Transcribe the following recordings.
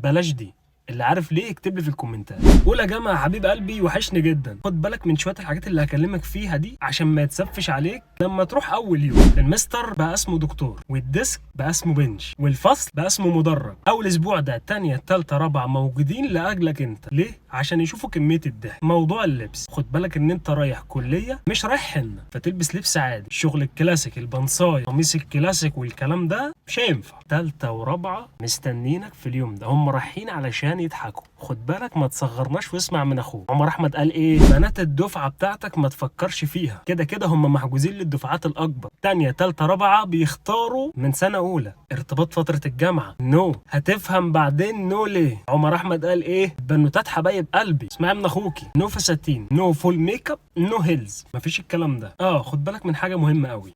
بلاش دي. اللي عارف ليه يكتب لي في الكومنتات. قول يا جماعه حبيب قلبي وحشني جدا. خد بالك من شويه الحاجات اللي هكلمك فيها دي عشان ما يتسفش عليك لما تروح اول يوم. المستر بقى اسمه دكتور، والديسك بقى اسمه بنش، والفصل بقى اسمه مدرج. اول اسبوع ده تانية تالتة رابعة موجودين لاجلك انت. ليه؟ عشان يشوفوا كميه الضحك. موضوع اللبس، خد بالك ان انت رايح كليه مش رايح حنه، فتلبس لبس عادي. الشغل الكلاسيك، البنصاي، قميص الكلاسيك والكلام ده مش هينفع. تالتة ورابعة مستنينك في اليوم ده، هم رايحين علشان يضحكوا. خد بالك ما تصغرناش واسمع من اخوك. عمر احمد قال ايه؟ بنات الدفعه بتاعتك ما تفكرش فيها، كده كده هم محجوزين للدفعات الاكبر. تانية تالتة رابعة بيختاروا من سنه اولى. ارتباط فتره الجامعه نو. هتفهم بعدين نو ليه. عمر احمد قال ايه؟ بنوتات حبايب قلبي، اسمعي من اخوكي. نو فساتين، نو فول ميك اب، نو هيلز، مفيش الكلام ده. خد بالك من حاجه مهمه قوي،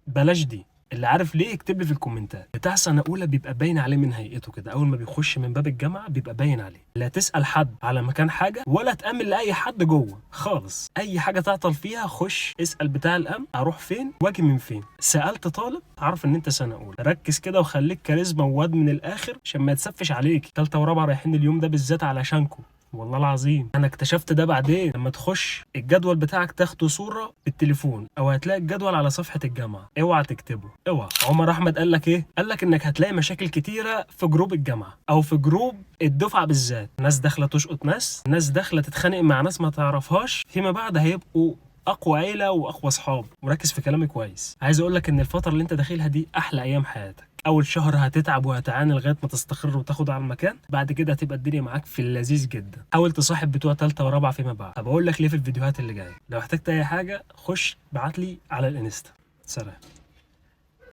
بلاش دي. اللي عارف ليه يكتب لي في الكومنتات. بتاع سنه اولى بيبقى باين عليه من هيئته كده، اول ما بيخش من باب الجامعه بيبقى باين عليه. لا تسال حد على مكان حاجه ولا تامن لاي حد جوه خالص. اي حاجه تعطل فيها خش اسال بتاع الامن اروح فين واجي من فين. سالت طالب عارف ان انت سنه اولى. ركز كده وخليك كاريزما وواد من الاخر عشان ما يتسفش عليك. ثالثه ورابعه رايحين اليوم ده بالذات علشانكم. والله العظيم انا اكتشفت ده بعدين لما تخش الجدول بتاعك تاخده صوره بالتليفون، او هتلاقي الجدول على صفحه الجامعه. اوعى تكتبه، اوعى. عمر احمد قال لك ايه؟ قال لك انك هتلاقي مشاكل كتيره في جروب الجامعه او في جروب الدفعه بالذات. ناس داخله تشقط ناس داخله تتخانق مع ناس ما تعرفهاش، فيما بعد هيبقوا اقوى عيله واقوى اصحاب. وركز في كلامي كويس. عايز اقول لك ان الفتره اللي انت داخلها دي احلى ايام حياتك. اول شهر هتتعب وهتعاني لغايه ما تستقر وتاخد على المكان، بعد كده هتبقى الدنيا معاك في اللذيذ جدا. حاول تصاحب بتوع ثالثه ورابعه فيما بعد. هبقول لك ليه في الفيديوهات اللي جايه. لو احتجت اي حاجه خش ابعت لي على الانستا. سلام.